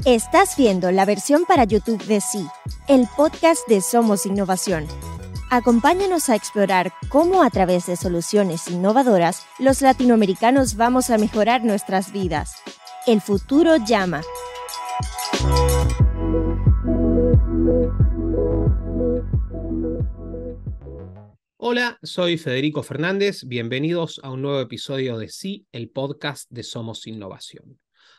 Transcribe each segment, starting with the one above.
Estás viendo la versión para YouTube de Sí, el podcast de Somos Innovación. Acompáñanos a explorar cómo a través de soluciones innovadoras los latinoamericanos vamos a mejorar nuestras vidas. El futuro llama. Hola, soy Federico Fernández. Bienvenidos a un nuevo episodio de Sí, el podcast de Somos Innovación.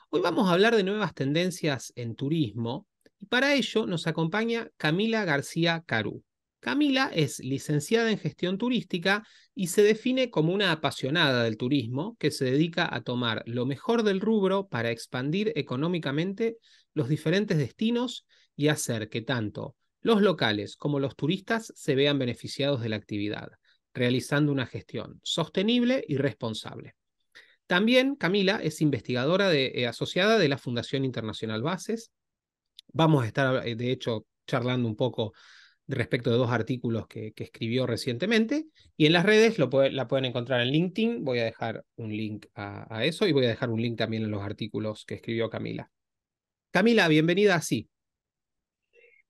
Hoy vamos a hablar de nuevas tendencias en turismo y para ello nos acompaña Camila García Carú. Camila es licenciada en gestión turística y se define como una apasionada del turismo que se dedica a tomar lo mejor del rubro para expandir económicamente los diferentes destinos y hacer que tanto los locales como los turistas se vean beneficiados de la actividad, realizando una gestión sostenible y responsable. También Camila es investigadora asociada de la Fundación Internacional Bases. Vamos a estar, de hecho, charlando un poco respecto de dos artículos que escribió recientemente. Y en las redes la pueden encontrar en LinkedIn. Voy a dejar un link a eso y voy a dejar un link también en los artículos que escribió Camila. Camila, bienvenida a Sí.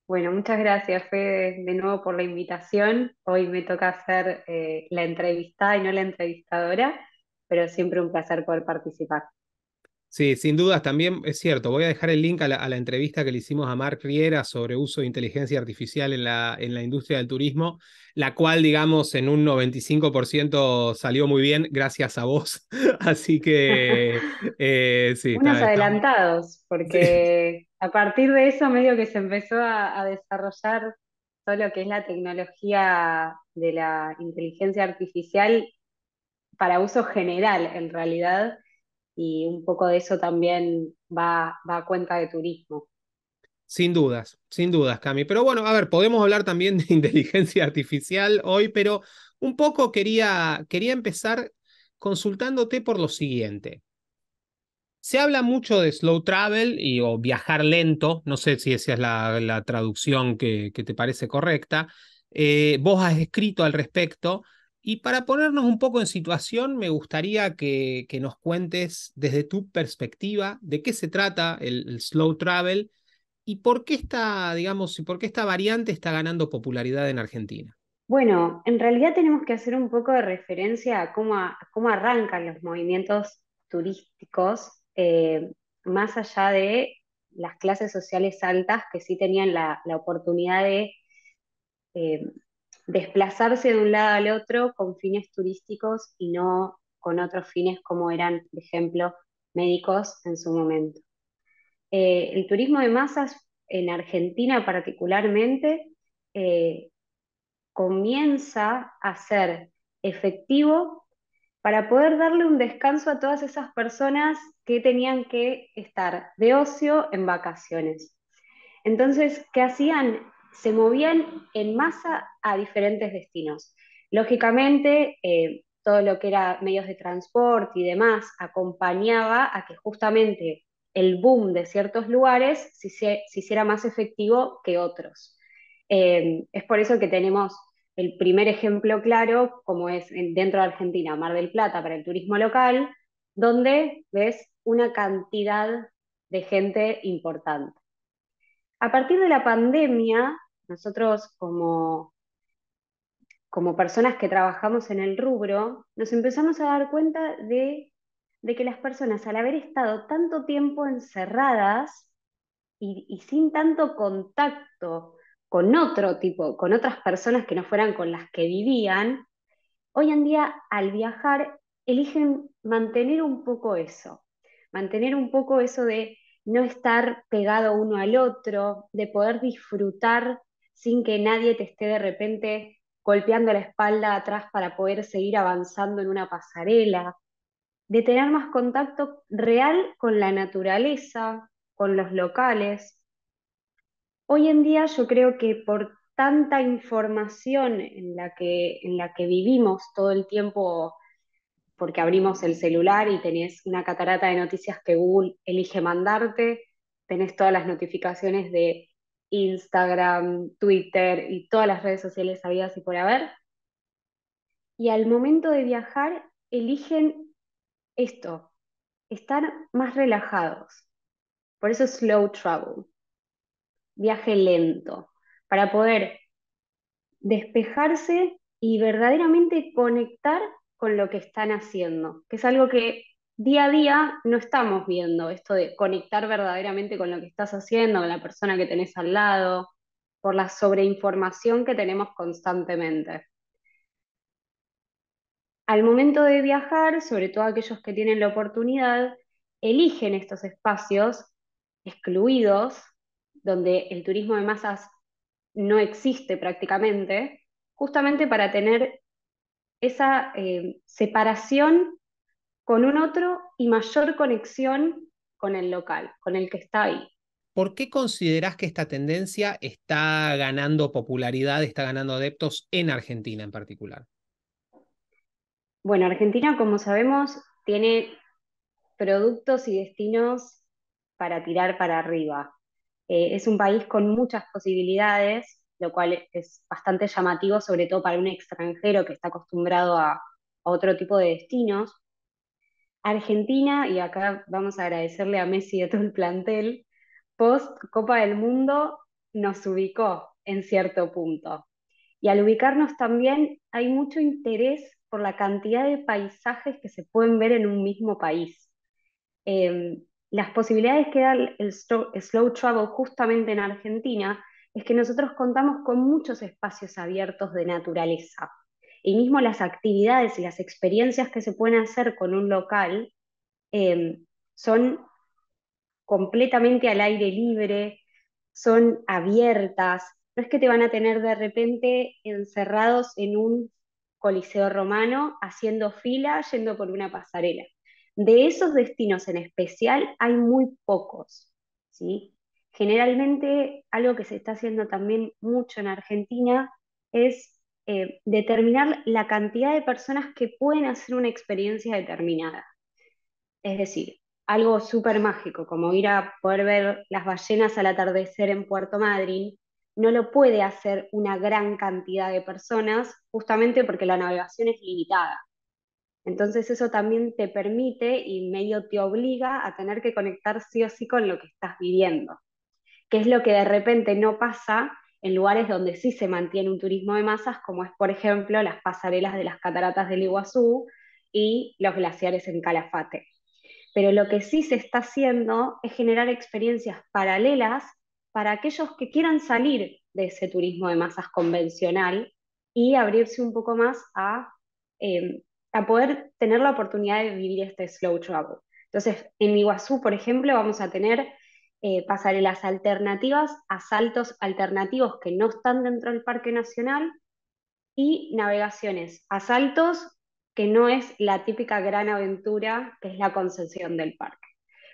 Bueno, muchas gracias, Fede, de nuevo por la invitación. Hoy me toca hacer la entrevistada y no la entrevistadora, pero siempre un placer poder participar. Sí, sin dudas también es cierto. Voy a dejar el link a la entrevista que le hicimos a Marc Riera sobre uso de inteligencia artificial en la industria del turismo, la cual, digamos, en un 95% salió muy bien gracias a vos. Así que sí, Unos está. adelantados, Sí. porque a partir de eso medio que se empezó a desarrollar todo lo que es la tecnología de la inteligencia artificial para uso general, en realidad, y un poco de eso también va a cuenta de turismo. Sin dudas, Cami. Pero bueno, a ver, podemos hablar también de inteligencia artificial hoy, pero un poco quería empezar consultándote por lo siguiente. Se habla mucho de slow travel o viajar lento, no sé si esa es la traducción que te parece correcta. Vos has escrito al respecto y para ponernos un poco en situación, me gustaría que nos cuentes desde tu perspectiva de qué se trata el slow travel y por qué digamos, y por qué esta variante está ganando popularidad en Argentina. Bueno, en realidad tenemos que hacer un poco de referencia a cómo arrancan los movimientos turísticos, más allá de las clases sociales altas que sí tenían la oportunidad de eh, desplazarse de un lado al otro con fines turísticos y no con otros fines como eran, por ejemplo, médicos en su momento. El turismo de masas en Argentina particularmente eh, comienza a ser efectivo para poder darle un descanso a todas esas personas que tenían que estar de ocio en vacaciones. Entonces, ¿qué hacían? Se movían en masa a diferentes destinos. Lógicamente, todo lo que era medios de transporte y demás acompañaba a que justamente el boom de ciertos lugares se hiciera más efectivo que otros. Es por eso que tenemos el primer ejemplo claro, como es dentro de Argentina, Mar del Plata para el turismo local, donde ves una cantidad de gente importante. A partir de la pandemia, nosotros como personas que trabajamos en el rubro, nos empezamos a dar cuenta de que las personas, al haber estado tanto tiempo encerradas y sin tanto contacto con otro tipo, con otras personas que no fueran con las que vivían, hoy en día al viajar eligen mantener un poco eso de no estar pegado uno al otro, de poder disfrutar sin que nadie te esté de repente golpeando la espalda atrás para poder seguir avanzando en una pasarela, de tener más contacto real con la naturaleza, con los locales. Hoy en día yo creo que por tanta información en la que vivimos todo el tiempo, porque abrimos el celular y tenés una catarata de noticias que Google elige mandarte, tenés todas las notificaciones de Instagram, Twitter y todas las redes sociales habidas y por haber, y al momento de viajar eligen esto, estar más relajados. Por eso slow travel, viaje lento, para poder despejarse y verdaderamente conectar con lo que están haciendo, que es algo que día a día no estamos viendo, esto de conectar verdaderamente con lo que estás haciendo, con la persona que tenés al lado, por la sobreinformación que tenemos constantemente. Al momento de viajar, sobre todo aquellos que tienen la oportunidad, eligen estos espacios excluidos, donde el turismo de masas no existe prácticamente, justamente para tener esa separación con un otro y mayor conexión con el local, con el que está ahí. ¿Por qué considerás que esta tendencia está ganando popularidad, está ganando adeptos en Argentina en particular? Bueno, Argentina, como sabemos, tiene productos y destinos para tirar para arriba. Es un país con muchas posibilidades, lo cual es bastante llamativo, sobre todo para un extranjero que está acostumbrado a otro tipo de destinos. Argentina, y acá vamos a agradecerle a Messi y a todo el plantel, post Copa del Mundo nos ubicó en cierto punto. Y al ubicarnos también hay mucho interés por la cantidad de paisajes que se pueden ver en un mismo país. Las posibilidades que da el slow travel justamente en Argentina es que nosotros contamos con muchos espacios abiertos de naturaleza. Y mismo las actividades y las experiencias que se pueden hacer con un local eh, son completamente al aire libre, son abiertas, no es que te van a tener de repente encerrados en un coliseo romano haciendo fila, yendo por una pasarela. De esos destinos en especial hay muy pocos, ¿sí? Generalmente algo que se está haciendo también mucho en Argentina es determinar la cantidad de personas que pueden hacer una experiencia determinada. Es decir, algo súper mágico, como ir a poder ver las ballenas al atardecer en Puerto Madryn, no lo puede hacer una gran cantidad de personas, justamente porque la navegación es limitada. Entonces eso también te permite y medio te obliga a tener que conectar sí o sí con lo que estás viviendo, que es lo que de repente no pasa en lugares donde sí se mantiene un turismo de masas, como es, por ejemplo, las pasarelas de las cataratas del Iguazú y los glaciares en Calafate. Pero lo que sí se está haciendo es generar experiencias paralelas para aquellos que quieran salir de ese turismo de masas convencional y abrirse un poco más a poder tener la oportunidad de vivir este slow travel. Entonces, en Iguazú, por ejemplo, vamos a tener pasarelas alternativas a saltos alternativos que no están dentro del Parque Nacional y navegaciones a saltos que no es la típica gran aventura que es la concesión del parque.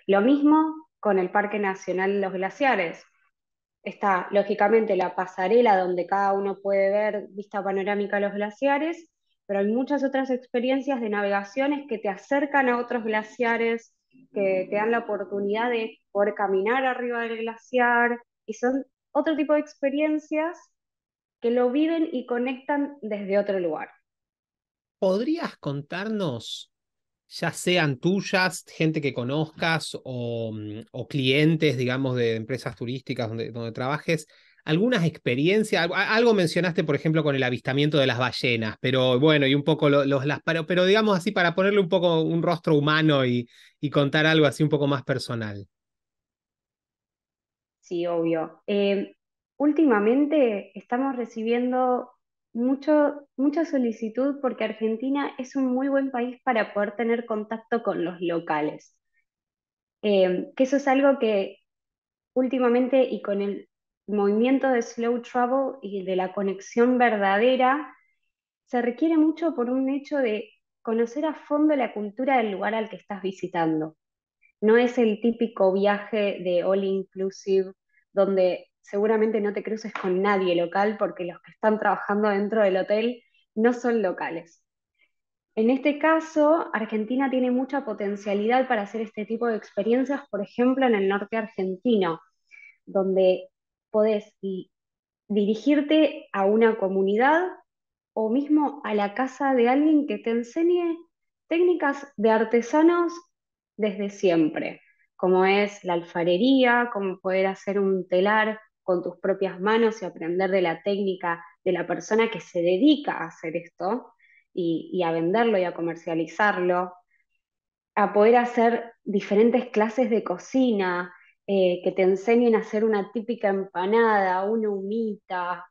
Lo mismo con el Parque Nacional Los Glaciares. Está lógicamente la pasarela donde cada uno puede ver vista panorámica a los glaciares, pero hay muchas otras experiencias de navegaciones que te acercan a otros glaciares, que te dan la oportunidad de poder caminar arriba del glaciar, y son otro tipo de experiencias que lo viven y conectan desde otro lugar. ¿Podrías contarnos, ya sean tuyas, gente que conozcas o clientes, digamos, de empresas turísticas donde trabajes, algunas experiencias? Algo mencionaste, por ejemplo, con el avistamiento de las ballenas, pero bueno, y un poco pero digamos así, para ponerle un poco un rostro humano y contar algo así un poco más personal. Sí, obvio. Últimamente estamos recibiendo mucha solicitud porque Argentina es un muy buen país para poder tener contacto con los locales. Que eso es algo que últimamente y con el movimiento de slow travel y de la conexión verdadera, se requiere mucho por un hecho de conocer a fondo la cultura del lugar al que estás visitando. No es el típico viaje de all inclusive donde seguramente no te cruces con nadie local porque los que están trabajando dentro del hotel no son locales. En este caso, Argentina tiene mucha potencialidad para hacer este tipo de experiencias, por ejemplo, en el norte argentino, donde podés dirigirte a una comunidad o mismo a la casa de alguien que te enseñe técnicas de artesanos desde siempre, como es la alfarería, como poder hacer un telar con tus propias manos y aprender de la técnica de la persona que se dedica a hacer esto y a venderlo y a comercializarlo, a poder hacer diferentes clases de cocina, que te enseñen a hacer una típica empanada, una humita,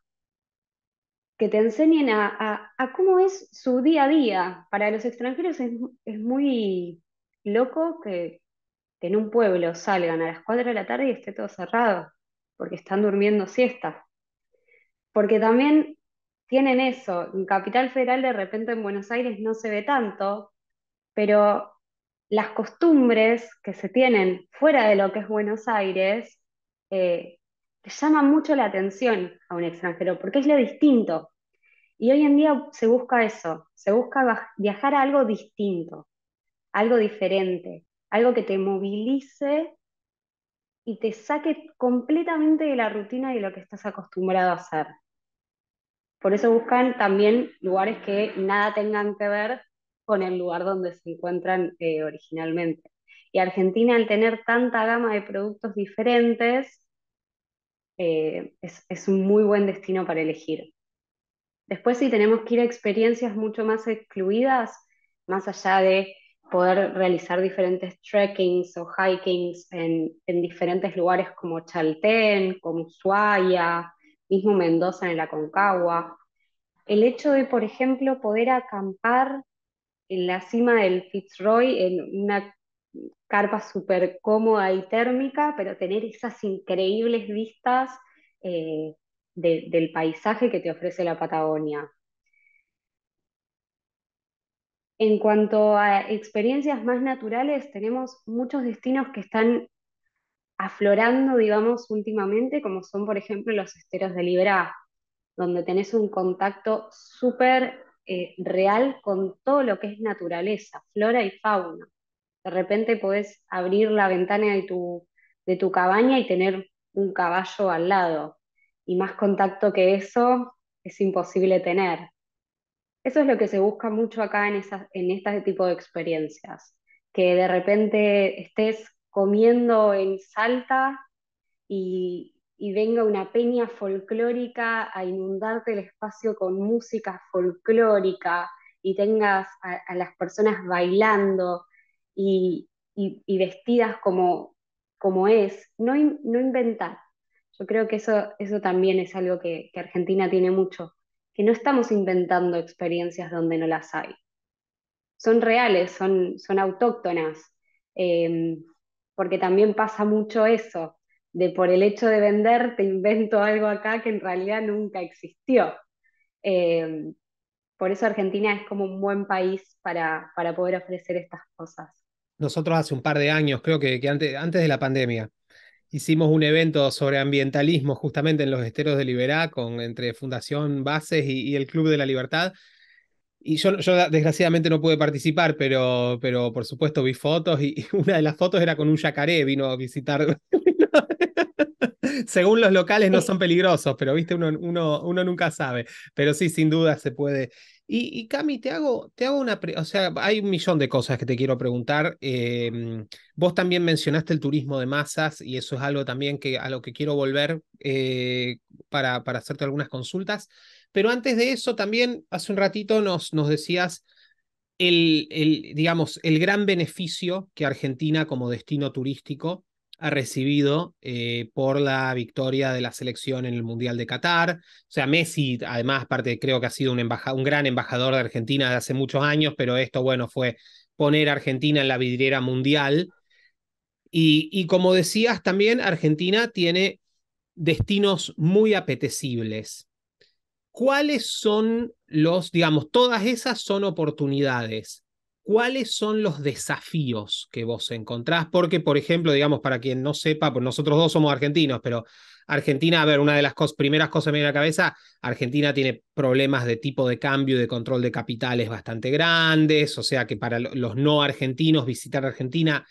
que te enseñen a cómo es su día a día. Para los extranjeros es muy loco que en un pueblo salgan a las 4 de la tarde y esté todo cerrado, porque están durmiendo siesta. Porque también tienen eso, en Capital Federal de repente en Buenos Aires no se ve tanto, pero las costumbres que se tienen fuera de lo que es Buenos Aires eh, llaman mucho la atención a un extranjero, porque es lo distinto. Y hoy en día se busca eso, se busca viajar a algo distinto, algo diferente, algo que te movilice y te saque completamente de la rutina y de lo que estás acostumbrado a hacer. Por eso buscan también lugares que nada tengan que ver con el lugar donde se encuentran originalmente. Y Argentina, al tener tanta gama de productos diferentes, es un muy buen destino para elegir. Después, si tenemos que ir a experiencias mucho más excluidas, más allá de poder realizar diferentes trekkings o hikings en diferentes lugares como Chaltén, como Ushuaia, mismo Mendoza en el Aconcagua, el hecho de, por ejemplo, poder acampar en la cima del Fitzroy en una carpa súper cómoda y térmica, pero tener esas increíbles vistas eh, del paisaje que te ofrece la Patagonia. En cuanto a experiencias más naturales, tenemos muchos destinos que están aflorando, digamos, últimamente, como son, por ejemplo, los esteros de Liberá, donde tenés un contacto súper real con todo lo que es naturaleza, flora y fauna. De repente podés abrir la ventana de tu cabaña y tener un caballo al lado. Y más contacto que eso es imposible tener. Eso es lo que se busca mucho acá en este tipo de experiencias. Que de repente estés comiendo en Salta y venga una peña folclórica a inundarte el espacio con música folclórica y tengas a las personas bailando y vestidas como es, no inventar. Yo creo que eso también es algo que Argentina tiene mucho, que no estamos inventando experiencias donde no las hay, son reales, son autóctonas, eh, porque también pasa mucho eso, de por el hecho de vender te invento algo acá que en realidad nunca existió. Eh, por eso Argentina es como un buen país para poder ofrecer estas cosas. Nosotros hace un par de años, creo que antes de la pandemia, hicimos un evento sobre ambientalismo justamente en los esteros de Liberá, entre Fundación Bases y el Club de la Libertad. Y yo desgraciadamente no pude participar, pero por supuesto vi fotos y una de las fotos era con un yacaré, vino a visitar. Según los locales no Es son peligrosos, pero viste, uno nunca sabe. Pero sí, sin duda se puede. Y Cami, te hago o sea, hay un millón de cosas que te quiero preguntar. Vos también mencionaste el turismo de masas y eso es algo también a lo que quiero volver para hacerte algunas consultas. Pero antes de eso, también hace un ratito nos decías digamos, el gran beneficio que Argentina como destino turístico ha recibido por la victoria de la selección en el Mundial de Qatar. O sea, Messi, además, aparte, creo que ha sido un gran embajador de Argentina de hace muchos años, pero esto, bueno, fue poner a Argentina en la vidriera mundial. Y como decías, también Argentina tiene destinos muy apetecibles. ¿Cuáles son digamos, todas esas son oportunidades? ¿Cuáles son los desafíos que vos encontrás? Porque, por ejemplo, digamos, para quien no sepa, pues nosotros dos somos argentinos, pero Argentina, a ver, una de las primeras cosas que me viene a la cabeza, Argentina tiene problemas de tipo de cambio y de control de capitales bastante grandes, o sea que para los no argentinos visitar Argentina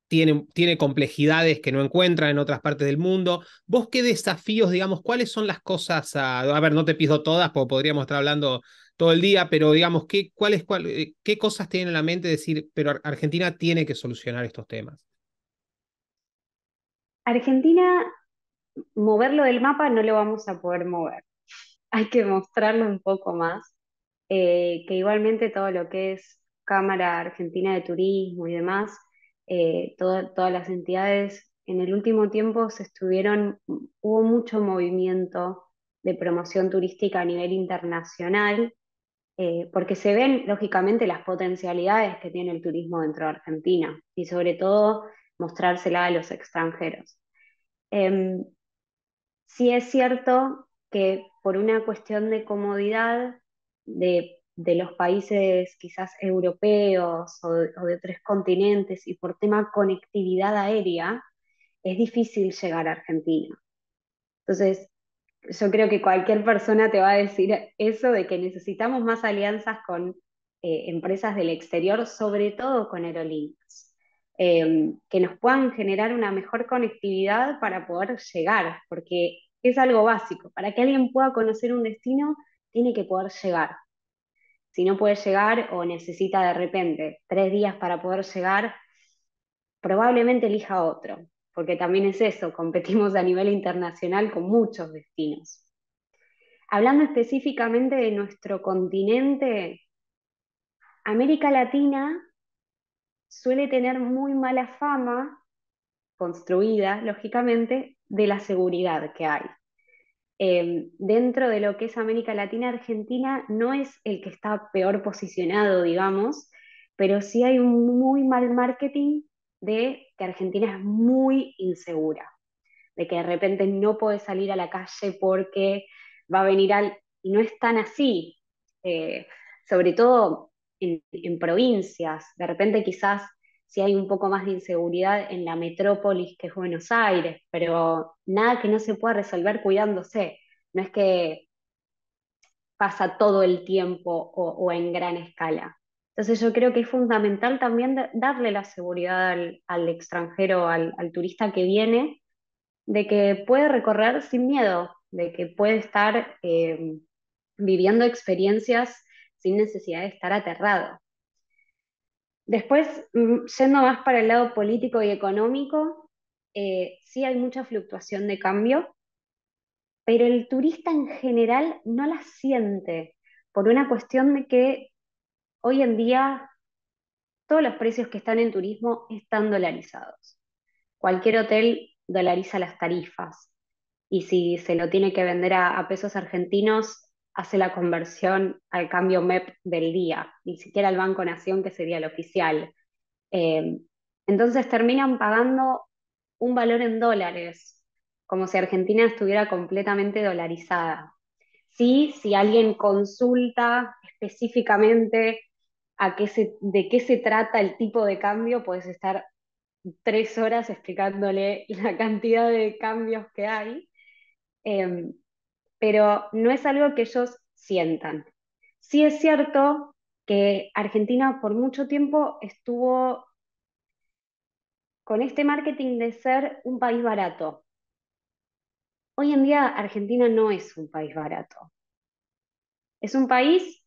tiene complejidades que no encuentran en otras partes del mundo. ¿Vos qué desafíos, digamos, cuáles son las cosas? A ver, no te pido todas, porque podríamos estar hablando todo el día, pero digamos, ¿qué cosas tienen en la mente decir, pero Argentina tiene que solucionar estos temas? Argentina, moverlo del mapa no lo vamos a poder mover. Hay que mostrarlo un poco más, que igualmente todo lo que es Cámara Argentina de Turismo y demás, todas las entidades en el último tiempo hubo mucho movimiento de promoción turística a nivel internacional, porque se ven lógicamente las potencialidades que tiene el turismo dentro de Argentina y sobre todo mostrársela a los extranjeros. Em, Sí es cierto que por una cuestión de comodidad de los países quizás europeos o de tres continentes y por tema conectividad aérea, es difícil llegar a Argentina. Entonces, yo creo que cualquier persona te va a decir eso de que necesitamos más alianzas con empresas del exterior, sobre todo con aerolíneas, que nos puedan generar una mejor conectividad para poder llegar, porque es algo básico. Para que alguien pueda conocer un destino, tiene que poder llegar. Si no puede llegar o necesita de repente 3 días para poder llegar, probablemente elija otro, porque también es eso, competimos a nivel internacional con muchos destinos. Hablando específicamente de nuestro continente, América Latina suele tener muy mala fama, construida, lógicamente, de la seguridad que hay. Dentro de lo que es América Latina, Argentina no es el que está peor posicionado, digamos, pero sí hay un muy mal marketing de que Argentina es muy insegura, de que de repente no puede salir a la calle porque va a venir al... Y no es tan así, eh, sobre todo en provincias. De repente quizás sí hay un poco más de inseguridad en la metrópolis que es Buenos Aires, pero nada que no se pueda resolver cuidándose. No es que pasa todo el tiempo o en gran escala. Entonces yo creo que es fundamental también darle la seguridad al extranjero, al turista que viene, de que puede recorrer sin miedo, de que puede estar viviendo experiencias sin necesidad de estar aterrado. Después, yendo más para el lado político y económico, sí hay mucha fluctuación de cambio, pero el turista en general no la siente por una cuestión de que hoy en día todos los precios que están en turismo están dolarizados. Cualquier hotel dolariza las tarifas y si se lo tiene que vender a pesos argentinos, hace la conversión al cambio MEP del día, ni siquiera al Banco Nación, que sería el oficial. Eh, entonces terminan pagando un valor en dólares, como si Argentina estuviera completamente dolarizada. Sí, si alguien consulta específicamente de qué se trata el tipo de cambio, puedes estar 3 horas explicándole la cantidad de cambios que hay, eh, pero no es algo que ellos sientan. Sí es cierto que Argentina por mucho tiempo estuvo con este marketing de ser un país barato. Hoy en día Argentina no es un país barato. Es un país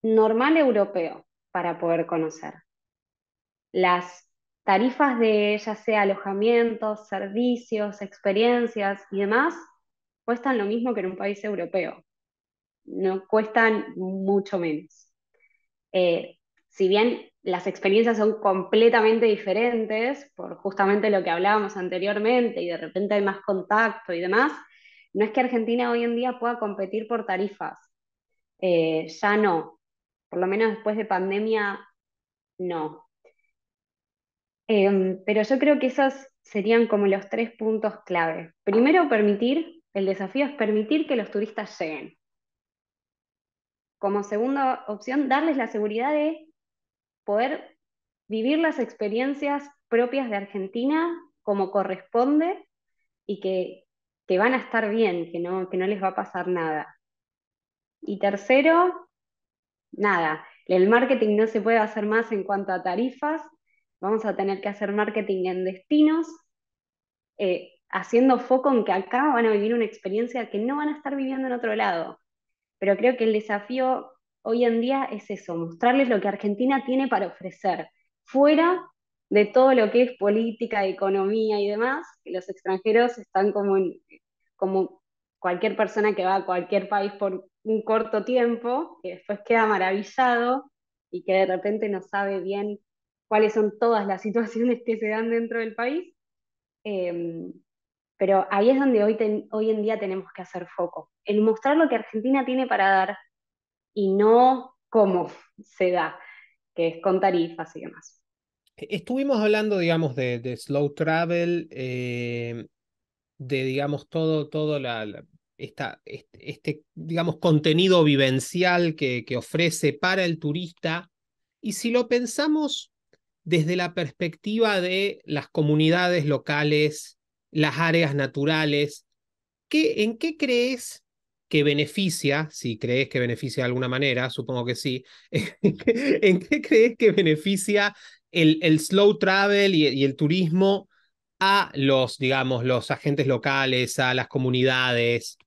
normal europeo para poder conocer. Las tarifas de ya sea alojamientos, servicios, experiencias y demás cuestan lo mismo que en un país europeo. No cuestan mucho menos. Eh, si bien las experiencias son completamente diferentes, por justamente lo que hablábamos anteriormente, y de repente hay más contacto y demás, no es que Argentina hoy en día pueda competir por tarifas. Ya no. Por lo menos después de pandemia, no. Pero yo creo que esos serían como los 3 puntos clave. Primero, el desafío es permitir que los turistas lleguen. Como segunda opción, darles la seguridad de poder vivir las experiencias propias de Argentina como corresponde y que van a estar bien, que no les va a pasar nada. Y tercero, nada, el marketing no se puede hacer más en cuanto a tarifas, vamos a tener que hacer marketing en destinos, haciendo foco en que acá van a vivir una experiencia que no van a estar viviendo en otro lado. Pero creo que el desafío hoy en día es eso, mostrarles lo que Argentina tiene para ofrecer, fuera de todo lo que es política, economía y demás, que los extranjeros están como cualquier persona que va a cualquier país por un corto tiempo, que después queda maravillado y que de repente no sabe bien cuáles son todas las situaciones que se dan dentro del país. Eh, pero ahí es donde hoy en día tenemos que hacer foco, el mostrar lo que Argentina tiene para dar y no cómo se da, que es con tarifas y demás. Estuvimos hablando, digamos, de slow travel, de, digamos, todo digamos, contenido vivencial que ofrece para el turista. Y si lo pensamos desde la perspectiva de las comunidades locales, las áreas naturales, ¿en qué crees que beneficia, si crees que beneficia de alguna manera, supongo que sí, ¿en qué crees que beneficia el slow travel y el turismo a los, digamos, los agentes locales, a las comunidades?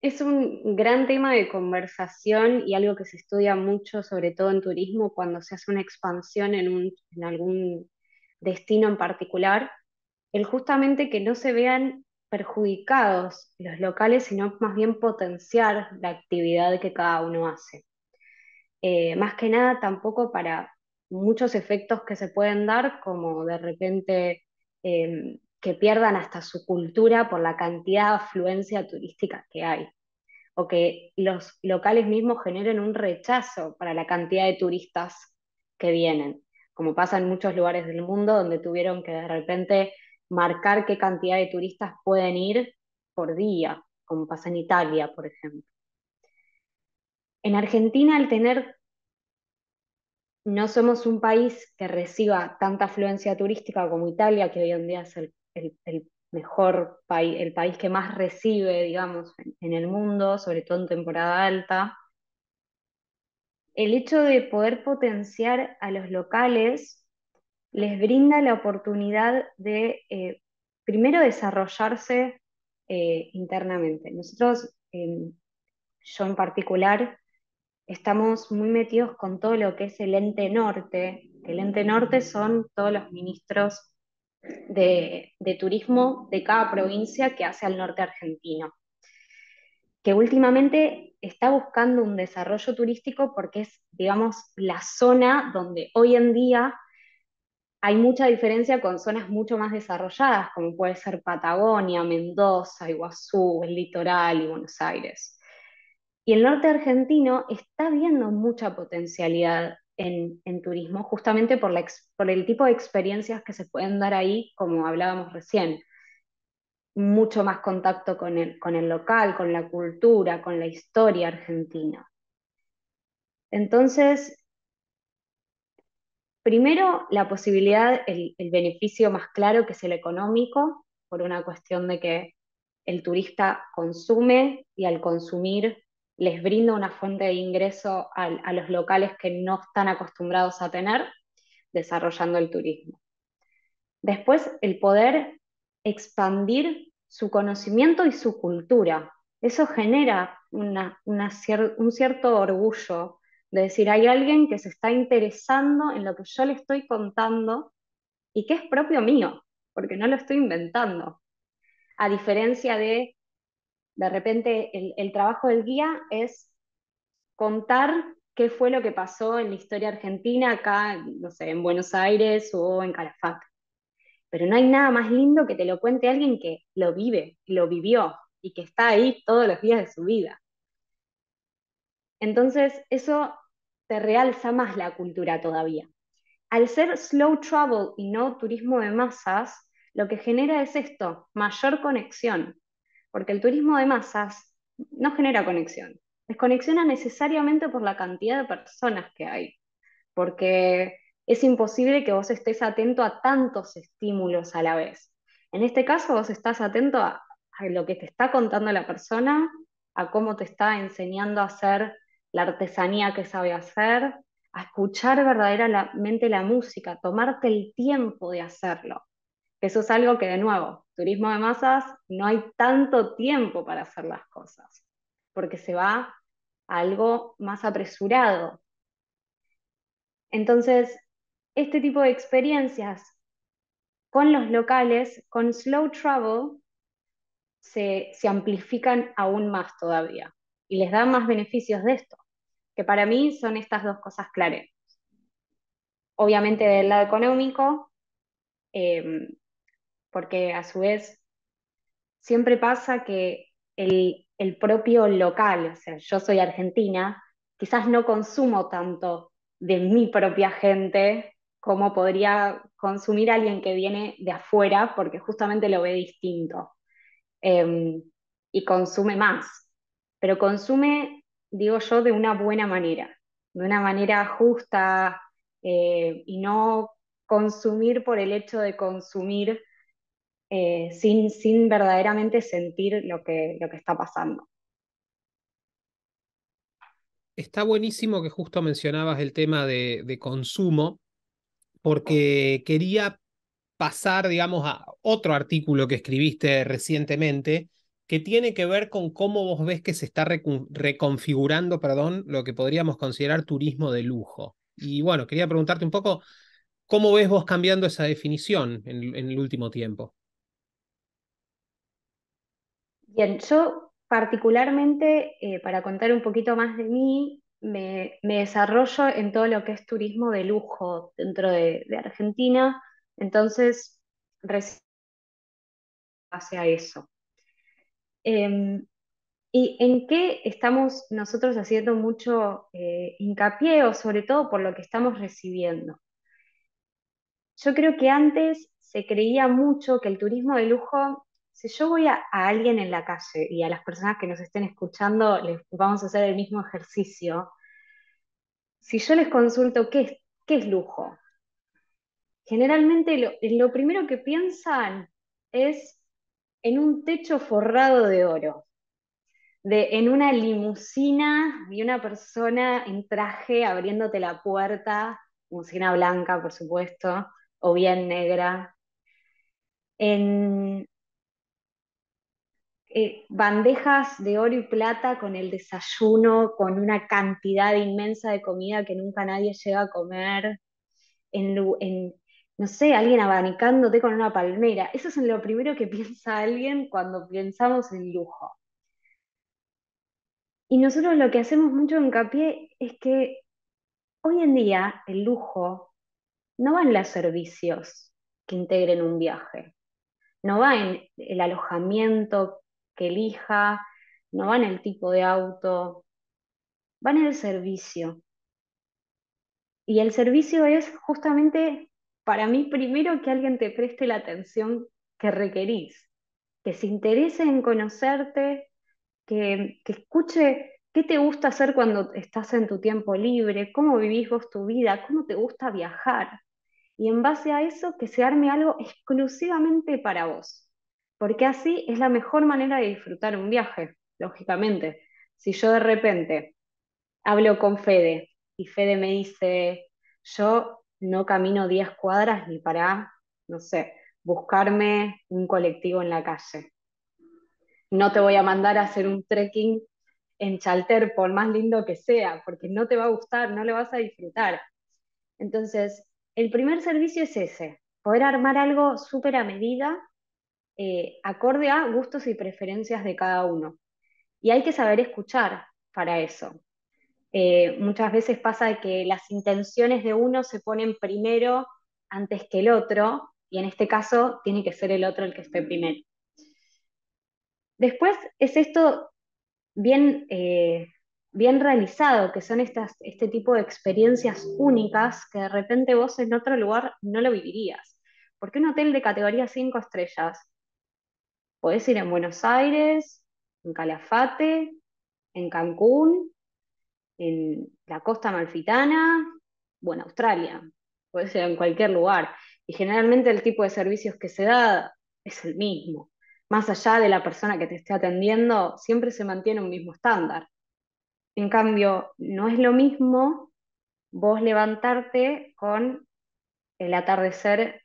Es un gran tema de conversación y algo que se estudia mucho, sobre todo en turismo, cuando se hace una expansión en algún destino en particular, el justamente que no se vean perjudicados los locales, sino más bien potenciar la actividad que cada uno hace. Más que nada tampoco para muchos efectos que se pueden dar, como de repente que pierdan hasta su cultura por la cantidad de afluencia turística que hay, o que los locales mismos generen un rechazo para la cantidad de turistas que vienen, como pasa en muchos lugares del mundo donde tuvieron que de repente marcar qué cantidad de turistas pueden ir por día, como pasa en Italia, por ejemplo. En Argentina, al tener, no somos un país que reciba tanta afluencia turística como Italia, que hoy en día es el mejor país, el país que más recibe, digamos, en el mundo, sobre todo en temporada alta. El hecho de poder potenciar a los locales les brinda la oportunidad de, primero, desarrollarse internamente. Nosotros, yo en particular, estamos muy metidos con todo lo que es el ente norte. El ente norte son todos los ministros de turismo de cada provincia que hace al norte argentino, que últimamente está buscando un desarrollo turístico porque es, digamos, la zona donde hoy en día hay mucha diferencia con zonas mucho más desarrolladas, como puede ser Patagonia, Mendoza, Iguazú, el litoral y Buenos Aires. Y el norte argentino está viendo mucha potencialidad en turismo, justamente por el tipo de experiencias que se pueden dar ahí, como hablábamos recién. Mucho más contacto con el local, con la cultura, con la historia argentina. Entonces, primero, la posibilidad, el beneficio más claro que es el económico, por una cuestión de que el turista consume y al consumir les brinda una fuente de ingreso a los locales que no están acostumbrados a tener, desarrollando el turismo. Después, el poder expandir su conocimiento y su cultura. Eso genera un cierto orgullo de decir, hay alguien que se está interesando en lo que yo le estoy contando y que es propio mío, porque no lo estoy inventando. A diferencia de repente, el trabajo del guía es contar qué fue lo que pasó en la historia argentina acá, no sé, en Buenos Aires o en Calafate. Pero no hay nada más lindo que te lo cuente alguien que lo vive, lo vivió y que está ahí todos los días de su vida. Entonces, eso te realza más la cultura todavía. Al ser slow travel y no turismo de masas, lo que genera es esto, mayor conexión, porque el turismo de masas no genera conexión, desconexiona necesariamente por la cantidad de personas que hay, porque es imposible que vos estés atento a tantos estímulos a la vez. En este caso, vos estás atento a lo que te está contando la persona, a cómo te está enseñando a hacer la artesanía que sabe hacer, a escuchar verdaderamente la música, tomarte el tiempo de hacerlo. Eso es algo que, de nuevo, turismo de masas, no hay tanto tiempo para hacer las cosas, porque se va a algo más apresurado. Entonces, este tipo de experiencias con los locales, con Slow Travel, se amplifican aún más todavía y les da más beneficios de esto, que para mí son estas dos cosas clave. Obviamente del lado económico, eh, porque a su vez siempre pasa que el propio local, o sea, yo soy argentina, quizás no consumo tanto de mi propia gente como podría consumir alguien que viene de afuera, porque justamente lo ve distinto. eh, y consume más, pero consume, digo yo, de una manera justa, y no consumir por el hecho de consumir, sin verdaderamente sentir lo que está pasando. Está buenísimo que justo mencionabas el tema de consumo, porque quería pasar, digamos, a otro artículo que escribiste recientemente, que tiene que ver con cómo vos ves que se está reconfigurando, perdón, lo que podríamos considerar turismo de lujo. Y bueno, quería preguntarte un poco, ¿cómo ves vos cambiando esa definición en el último tiempo? Bien, yo particularmente, para contar un poquito más de mí, me desarrollo en todo lo que es turismo de lujo dentro de Argentina, entonces recién hacia eso. Eh, ¿Y en qué estamos nosotros haciendo mucho hincapié, o sobre todo por lo que estamos recibiendo? Yo creo que antes se creía mucho que el turismo de lujo, si yo voy a alguien en la calle y a las personas que nos estén escuchando les vamos a hacer el mismo ejercicio, si yo les consulto qué es lujo, generalmente lo primero que piensan es en un techo forrado de oro, en una limusina y una persona en traje abriéndote la puerta, limusina blanca, por supuesto, o bien negra, en bandejas de oro y plata con el desayuno, con una cantidad inmensa de comida que nunca nadie llega a comer, no sé, alguien abanicándote con una palmera. Eso es lo primero que piensa alguien cuando pensamos en lujo. Y nosotros lo que hacemos mucho hincapié es que hoy en día el lujo no va en los servicios que integren un viaje, no va en el alojamiento que elija, no va en el tipo de auto, va en el servicio. Y el servicio es justamente, para mí, primero que alguien te preste la atención que requerís, que se interese en conocerte, que escuche qué te gusta hacer cuando estás en tu tiempo libre, cómo vivís vos tu vida, cómo te gusta viajar. Y en base a eso, que se arme algo exclusivamente para vos. Porque así es la mejor manera de disfrutar un viaje, lógicamente. Si yo de repente hablo con Fede y Fede me dice, yo no camino 10 cuadras ni para, no sé, buscarme un colectivo en la calle. No te voy a mandar a hacer un trekking en Chalter, por más lindo que sea, porque no te va a gustar, no lo vas a disfrutar. Entonces, el primer servicio es ese, poder armar algo súper a medida, acorde a gustos y preferencias de cada uno. Y hay que saber escuchar para eso. Muchas veces pasa que las intenciones de uno se ponen primero antes que el otro, y en este caso tiene que ser el otro el que esté primero. Después es esto bien, bien realizado, que son este tipo de experiencias únicas que de repente vos en otro lugar no lo vivirías. Porque un hotel de categoría 5 estrellas, podés ir en Buenos Aires, en Calafate, en Cancún, en la costa amalfitana, bueno, Australia, puede ser en cualquier lugar. Y generalmente el tipo de servicios que se da es el mismo. Más allá de la persona que te esté atendiendo, siempre se mantiene un mismo estándar. En cambio, no es lo mismo vos levantarte con el atardecer,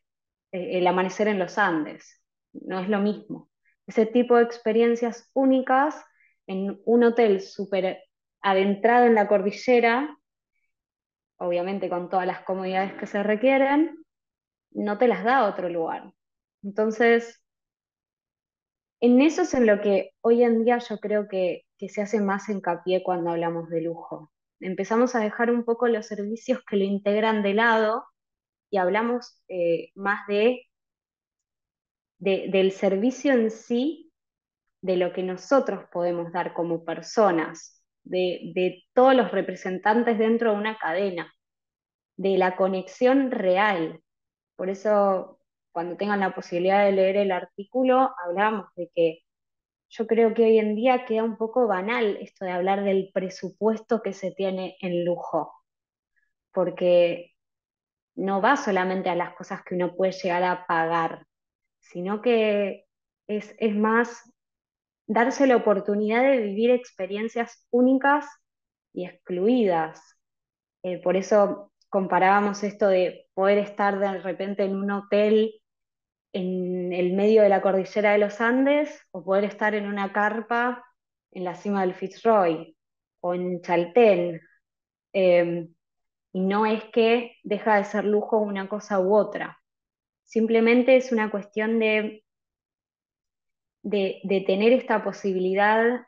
el amanecer en los Andes. No es lo mismo. Ese tipo de experiencias únicas en un hotel súper adentrado en la cordillera, obviamente con todas las comodidades que se requieren, no te las da otro lugar. Entonces, en eso es en lo que hoy en día yo creo que se hace más hincapié cuando hablamos de lujo. Empezamos a dejar un poco los servicios que lo integran de lado y hablamos más del servicio en sí, de lo que nosotros podemos dar como personas, de todos los representantes dentro de una cadena, de la conexión real. Por eso, cuando tengan la posibilidad de leer el artículo, hablamos de que yo creo que hoy en día queda un poco banal esto de hablar del presupuesto que se tiene en lujo, porque no va solamente a las cosas que uno puede llegar a pagar, sino que es más darse la oportunidad de vivir experiencias únicas y excluidas. Por eso comparábamos esto de poder estar de repente en un hotel en el medio de la cordillera de los Andes o poder estar en una carpa en la cima del Fitzroy o en Chaltén. Eh, y no es que deja de ser lujo una cosa u otra, simplemente es una cuestión de tener esta posibilidad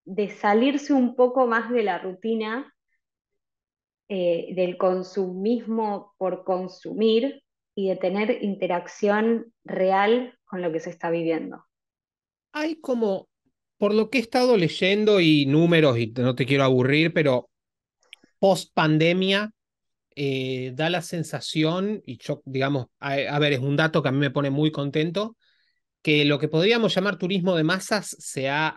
de salirse un poco más de la rutina del consumismo por consumir y de tener interacción real con lo que se está viviendo. Hay como, por lo que he estado leyendo y números, y no te quiero aburrir, pero post pandemia da la sensación, y yo, digamos, a ver, es un dato que a mí me pone muy contento, que lo que podríamos llamar turismo de masas se ha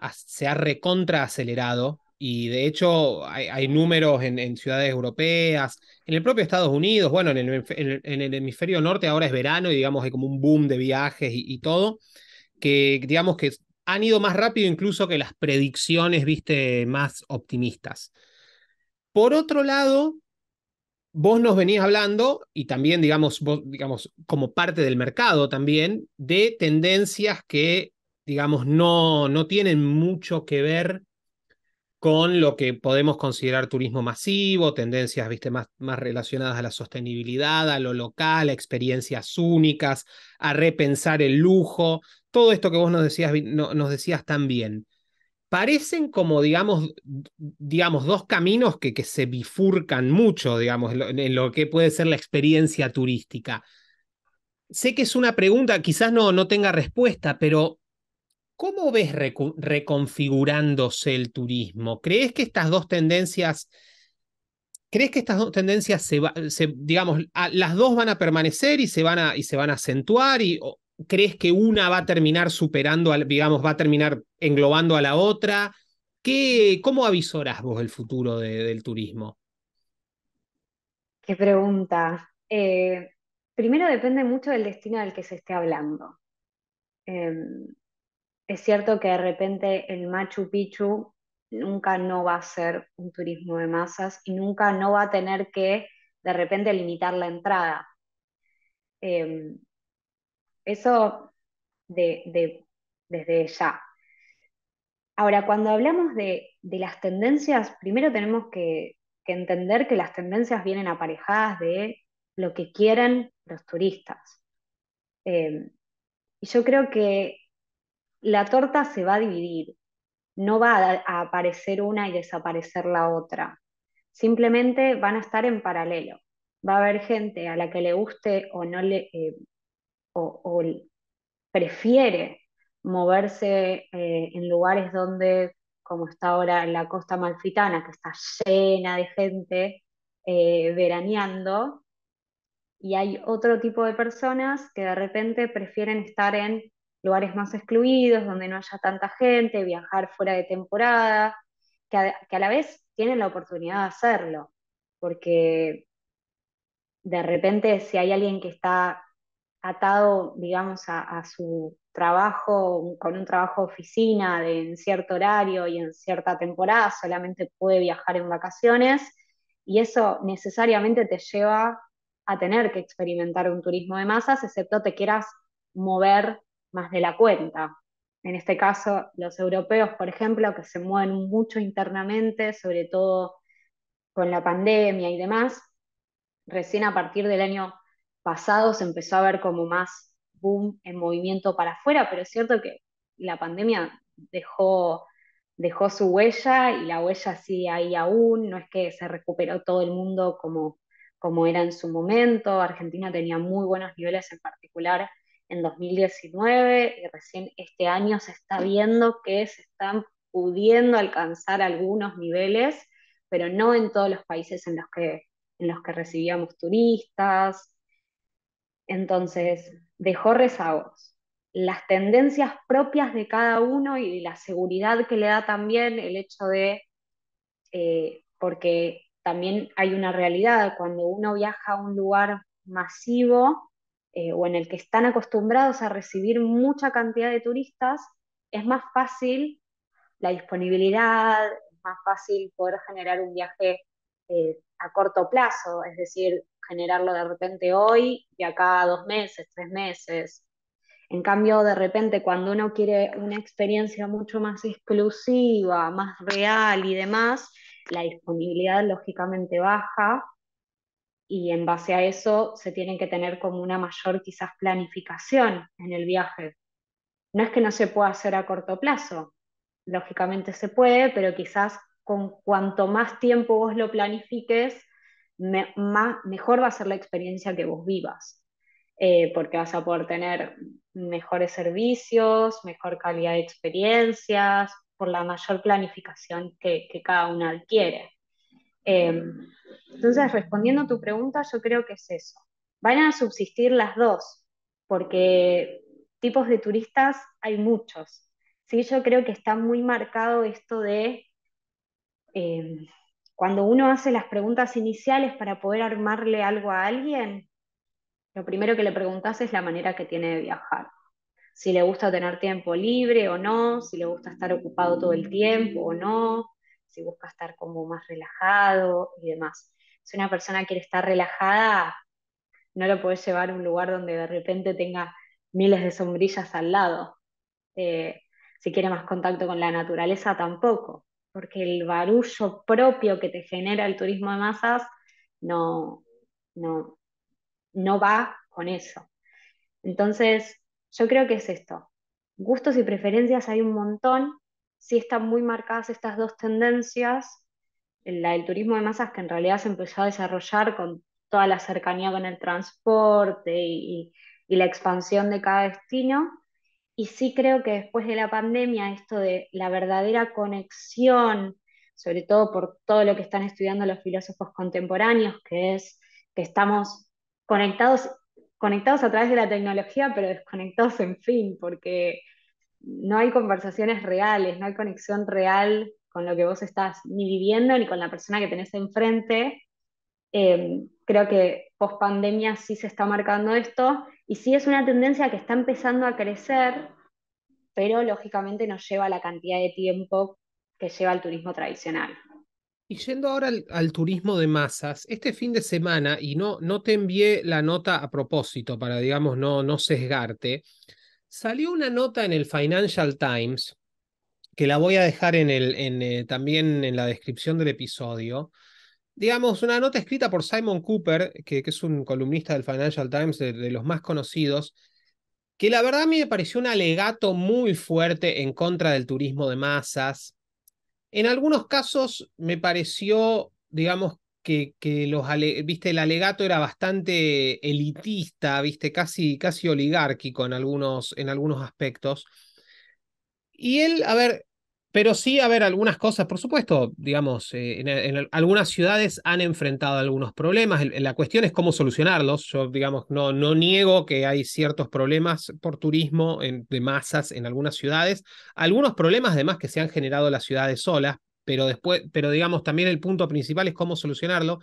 recontra acelerado. Y de hecho hay números en ciudades europeas, en el propio Estados Unidos, bueno, en el hemisferio norte ahora es verano y digamos hay como un boom de viajes y todo, que digamos que han ido más rápido incluso que las predicciones, viste, más optimistas. Por otro lado, vos nos venís hablando, y también, digamos, vos, digamos, como parte del mercado también, de tendencias que, digamos, no tienen mucho que ver con lo que podemos considerar turismo masivo, tendencias, viste, más relacionadas a la sostenibilidad, a lo local, a experiencias únicas, a repensar el lujo, todo esto que vos nos decías también parecen como, digamos dos caminos que se bifurcan mucho, digamos, en lo que puede ser la experiencia turística. Sé que es una pregunta, quizás no tenga respuesta, pero ¿cómo ves reconfigurándose el turismo? ¿Crees que estas dos tendencias digamos, las dos van a permanecer y se van a acentuar? ¿O crees que una va a terminar superando, digamos, va a terminar englobando a la otra? ¿Cómo avisorás vos el futuro del turismo? Qué pregunta. Primero depende mucho del destino del que se esté hablando. Eh, es cierto que de repente el Machu Picchu nunca no va a ser un turismo de masas y nunca no va a tener que de repente limitar la entrada. Eh, eso desde ya. Ahora, cuando hablamos de las tendencias, primero tenemos que entender que las tendencias vienen aparejadas de lo que quieren los turistas. Eh, y yo creo que la torta se va a dividir, no va a aparecer una y desaparecer la otra. Simplemente van a estar en paralelo. Va a haber gente a la que le guste o no o prefiere moverse en lugares donde, como está ahora la costa malfitana, que está llena de gente veraneando, y hay otro tipo de personas que de repente prefieren estar en lugares más excluidos, donde no haya tanta gente, viajar fuera de temporada, que a la vez tienen la oportunidad de hacerlo, porque de repente si hay alguien que está atado, digamos, a su trabajo, con un trabajo de oficina en cierto horario y en cierta temporada, solamente puede viajar en vacaciones, y eso necesariamente te lleva a tener que experimentar un turismo de masas, excepto te quieras mover más de la cuenta. En este caso, los europeos, por ejemplo, que se mueven mucho internamente, sobre todo con la pandemia y demás, recién a partir del año pasado se empezó a ver como más boom en movimiento para afuera, pero es cierto que la pandemia dejó su huella y la huella sigue ahí aún, no es que se recuperó todo el mundo como era en su momento. Argentina tenía muy buenos niveles en particular en 2019 y recién este año se está viendo que se están pudiendo alcanzar algunos niveles, pero no en todos los países en los que recibíamos turistas. Entonces, dejó rezagos. Las tendencias propias de cada uno y la seguridad que le da también el hecho de, porque también hay una realidad, cuando uno viaja a un lugar masivo o en el que están acostumbrados a recibir mucha cantidad de turistas, es más fácil la disponibilidad, es más fácil poder generar un viaje a corto plazo, es decir, generarlo de repente hoy, de acá a 2 meses, 3 meses. En cambio, de repente, cuando uno quiere una experiencia mucho más exclusiva, más real y demás, la disponibilidad lógicamente baja y en base a eso se tiene que tener como una mayor quizás planificación en el viaje. No es que no se pueda hacer a corto plazo, lógicamente se puede, pero quizás con cuanto más tiempo vos lo planifiques, mejor va a ser la experiencia que vos vivas, porque vas a poder tener mejores servicios, mejor calidad de experiencias, por la mayor planificación que cada uno adquiere. Eh, entonces, respondiendo a tu pregunta, yo creo que es eso. Van a subsistir las dos, porque tipos de turistas hay muchos. Sí, yo creo que está muy marcado esto de eh, cuando uno hace las preguntas iniciales para poder armarle algo a alguien, lo primero que le preguntas es la manera que tiene de viajar. Si le gusta tener tiempo libre o no, si le gusta estar ocupado todo el tiempo o no, si busca estar como más relajado y demás. Si una persona quiere estar relajada, no lo puedes llevar a un lugar donde de repente tenga miles de sombrillas al lado. Eh, si quiere más contacto con la naturaleza, tampoco, porque el barullo propio que te genera el turismo de masas no, no, no va con eso. Entonces, yo creo que es esto. Gustos y preferencias hay un montón, sí están muy marcadas estas dos tendencias, la del turismo de masas que en realidad se empezó a desarrollar con toda la cercanía con el transporte y la expansión de cada destino, y sí creo que después de la pandemia, esto de la verdadera conexión, sobre todo por todo lo que están estudiando los filósofos contemporáneos, que es que estamos conectados, conectados a través de la tecnología, pero desconectados en fin, porque no hay conversaciones reales, no hay conexión real con lo que vos estás ni viviendo ni con la persona que tenés enfrente. Creo que post pandemia sí se está marcando esto y sí es una tendencia que está empezando a crecer, pero lógicamente no lleva la cantidad de tiempo que lleva el turismo tradicional. Y yendo ahora al turismo de masas, este fin de semana, y no te envié la nota a propósito para, digamos, no sesgarte, salió una nota en el Financial Times, que la voy a dejar también en la descripción del episodio. Digamos, una nota escrita por Simon Cooper, que es un columnista del Financial Times de los más conocidos, que la verdad a mí me pareció un alegato muy fuerte en contra del turismo de masas. En algunos casos me pareció, digamos, viste, el alegato era bastante elitista, viste, casi oligárquico en algunos aspectos. Y él, a ver, pero sí, a ver, algunas cosas, por supuesto, digamos, algunas ciudades han enfrentado algunos problemas. La cuestión es cómo solucionarlos. Yo, digamos, no niego que hay ciertos problemas por turismo de masas en algunas ciudades. Algunos problemas, además, que se han generado las ciudades solas, pero después, pero digamos, también el punto principal es cómo solucionarlo.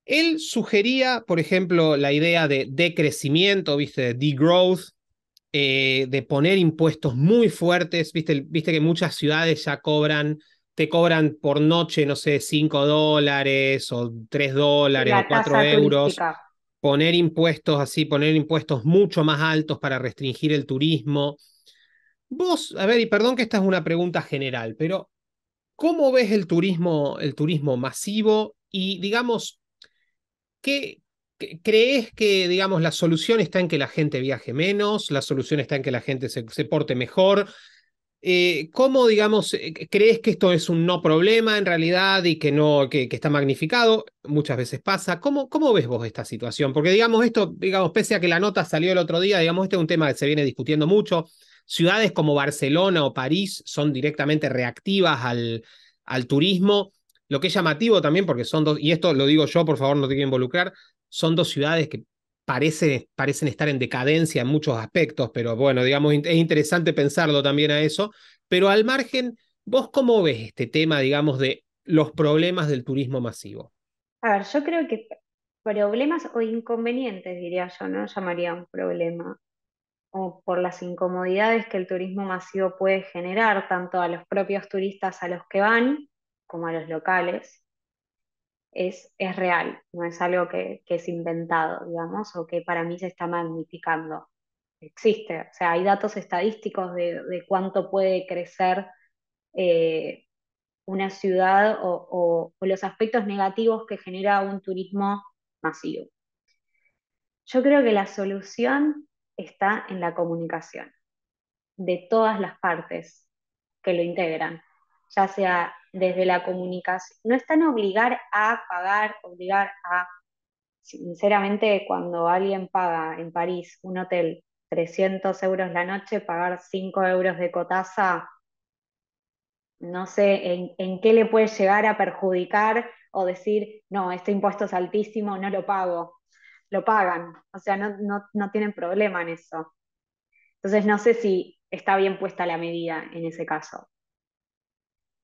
Él sugería, por ejemplo, la idea de decrecimiento, ¿viste? De degrowth, de poner impuestos muy fuertes. Viste que muchas ciudades ya te cobran por noche, no sé, $5 o Sí, $3 o la 4 tasa euros. turística. Poner impuestos así, poner impuestos mucho más altos para restringir el turismo. Vos, a ver, y perdón que esta es una pregunta general, pero ¿cómo ves el turismo masivo? Y digamos, ¿qué, ¿Crees que, digamos, la solución está en que la gente viaje menos, la solución está en que la gente se porte mejor? ¿Cómo, digamos, crees que esto es un no problema en realidad y que no, que está magnificado? Muchas veces pasa. ¿Cómo ves vos esta situación? Porque, digamos, esto, digamos, pese a que la nota salió el otro día, digamos, este es un tema que se viene discutiendo mucho. Ciudades como Barcelona o París son directamente reactivas al turismo. Lo que es llamativo también, porque son dos, y esto lo digo yo, por favor, no te quiero involucrar, son dos ciudades que parecen estar en decadencia en muchos aspectos, pero bueno, digamos, es interesante pensarlo también a eso. Pero al margen, ¿vos cómo ves este tema, digamos, de los problemas del turismo masivo? A ver, yo creo que problemas o inconvenientes, diría yo, no llamaría un problema, o por las incomodidades que el turismo masivo puede generar tanto a los propios turistas a los que van como a los locales, es real, no es algo que es inventado, digamos, o que para mí se está magnificando. Existe, o sea, hay datos estadísticos de cuánto puede crecer eh, una ciudad o los aspectos negativos que genera un turismo masivo. Yo creo que la solución está en la comunicación de todas las partes que lo integran, ya sea desde la comunicación, no están obligar a pagar, obligar a, sinceramente, cuando alguien paga en París un hotel 300 euros la noche, pagar 5 euros de cotaza, no sé en qué le puede llegar a perjudicar o decir, no, este impuesto es altísimo, no lo pago. Lo pagan, o sea, no tienen problema en eso. Entonces, no sé si está bien puesta la medida en ese caso.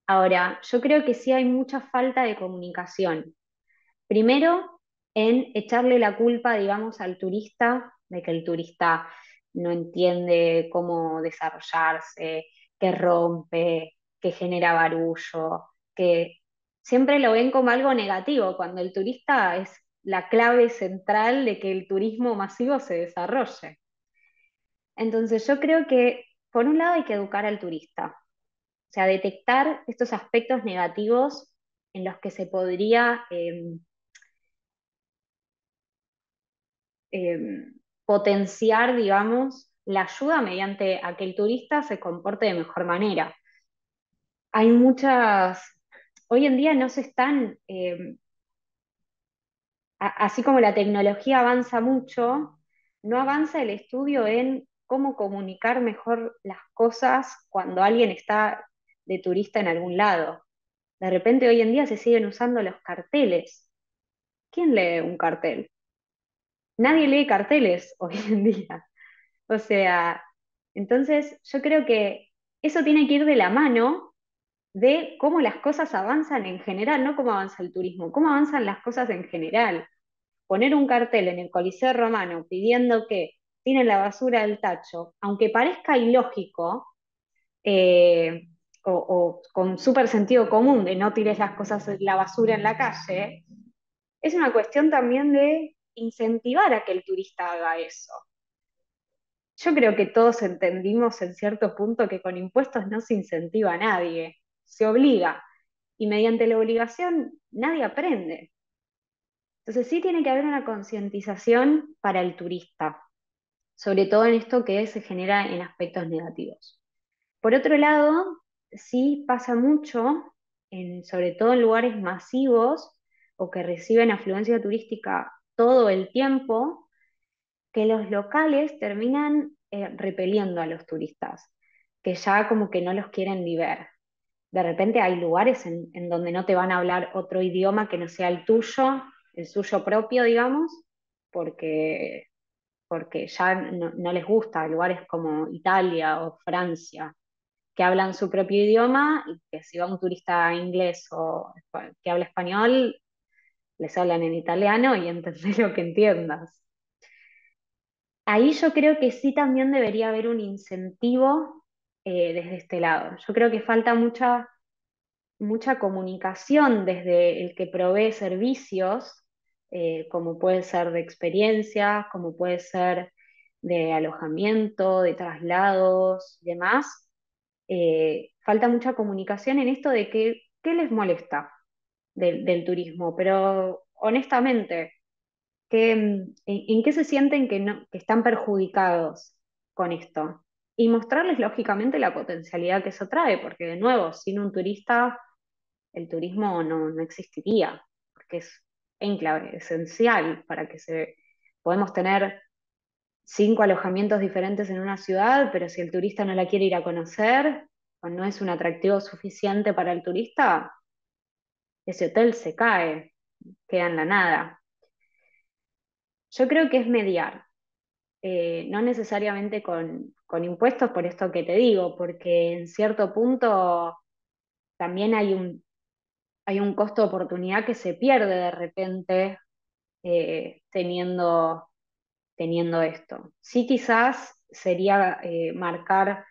Ahora, yo creo que sí hay mucha falta de comunicación. Primero, en echarle la culpa, digamos, al turista, de que el turista no entiende cómo desarrollarse, que rompe, que genera barullo, que siempre lo ven como algo negativo, cuando el turista es la clave central de que el turismo masivo se desarrolle. Entonces, yo creo que, por un lado, hay que educar al turista, o sea, detectar estos aspectos negativos en los que se podría eh, potenciar, digamos, la ayuda mediante a que el turista se comporte de mejor manera. Hay muchas, hoy en día no se están, así como la tecnología avanza mucho, no avanza el estudio en cómo comunicar mejor las cosas cuando alguien está de turista en algún lado. De repente hoy en día se siguen usando los carteles. ¿Quién lee un cartel? Nadie lee carteles hoy en día. O sea, entonces yo creo que eso tiene que ir de la mano de cómo las cosas avanzan en general, no cómo avanza el turismo, cómo avanzan las cosas en general. Poner un cartel en el Coliseo Romano pidiendo que tiren la basura del tacho, aunque parezca ilógico, eh, o con súper sentido común de no tires las cosas, la basura en la calle, es una cuestión también de incentivar a que el turista haga eso. Yo creo que todos entendimos en cierto punto que con impuestos no se incentiva a nadie, se obliga. Y mediante la obligación nadie aprende. Entonces sí tiene que haber una concientización para el turista, sobre todo en esto que se genera en aspectos negativos. Por otro lado, sí pasa mucho, sobre todo en lugares masivos o que reciben afluencia turística todo el tiempo, que los locales terminan repeliendo a los turistas, que ya como que no los quieren ni ver. De repente hay lugares en donde no te van a hablar otro idioma que no sea el suyo propio, digamos, porque, porque ya no les gusta. Lugares como Italia o Francia, que hablan su propio idioma y que si va un turista inglés o que habla español, les hablan en italiano y entendés lo que entiendas. Ahí yo creo que sí también debería haber un incentivo desde este lado. Yo creo que falta mucha comunicación desde el que provee servicios, como puede ser de experiencia, como puede ser de alojamiento, de traslados y demás. Falta mucha comunicación en esto de que, qué les molesta del turismo, pero honestamente. en qué se sienten que están perjudicados con esto. Y mostrarles, lógicamente, la potencialidad que eso trae, porque de nuevo, sin un turista, el turismo no existiría, porque es enclave, esencial para que podemos tener 5 alojamientos diferentes en una ciudad, pero si el turista no la quiere ir a conocer o no es un atractivo suficiente para el turista, ese hotel se cae, queda en la nada. Yo creo que es mediar, no necesariamente con impuestos, por esto que te digo, porque en cierto punto también hay un costo de oportunidad que se pierde de repente teniendo esto. Sí, quizás sería marcar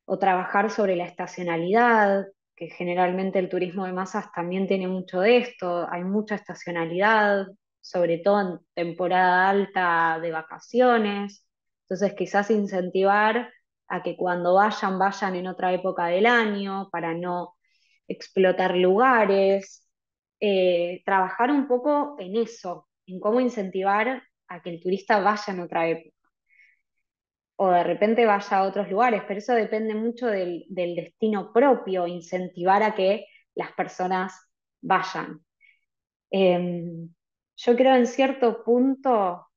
o trabajar sobre la estacionalidad, que generalmente el turismo de masas también tiene mucho de esto, hay mucha estacionalidad, sobre todo en temporada alta de vacaciones, entonces quizás incentivar a que cuando vayan en otra época del año para no explotar lugares, trabajar un poco en eso, en cómo incentivar a que el turista vaya en otra época o de repente vaya a otros lugares, pero eso depende mucho del destino propio, incentivar a que las personas vayan. Eh, yo creo en cierto punto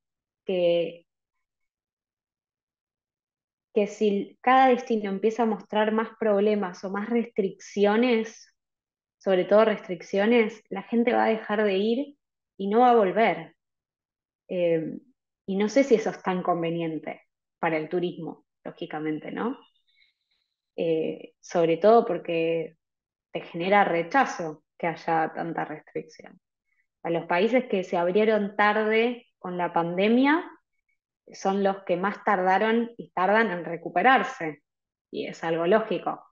que, que si cada destino empieza a mostrar más problemas o más restricciones, sobre todo restricciones, la gente va a dejar de ir y no va a volver. Eh, y no sé si eso es tan conveniente para el turismo, lógicamente, ¿no? Sobre todo porque te genera rechazo que haya tanta restricción. A los países que se abrieron tarde con la pandemia son los que más tardaron y tardan en recuperarse, y es algo lógico.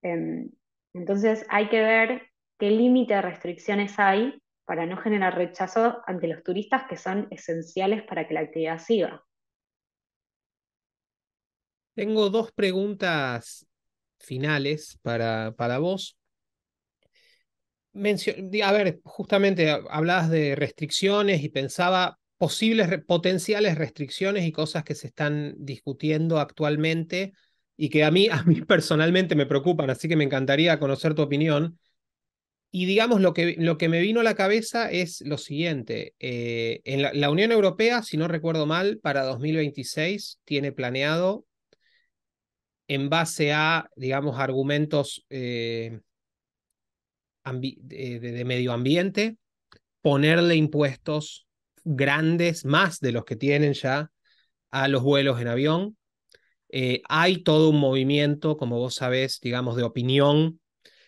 Em, entonces hay que ver qué límite de restricciones hay para no generar rechazo ante los turistas que son esenciales para que la actividad siga. Tengo dos preguntas finales para vos. A ver, justamente hablabas de restricciones y pensaba posibles, potenciales restricciones y cosas que se están discutiendo actualmente y que a mí personalmente me preocupan, así que me encantaría conocer tu opinión. Y digamos, lo que me vino a la cabeza es lo siguiente. En la Unión Europea, si no recuerdo mal, para 2026 tiene planeado, en base a, digamos, argumentos de medio ambiente, ponerle impuestos grandes, más de los que tienen ya, a los vuelos en avión. Hay todo un movimiento, como vos sabés, digamos, de opinión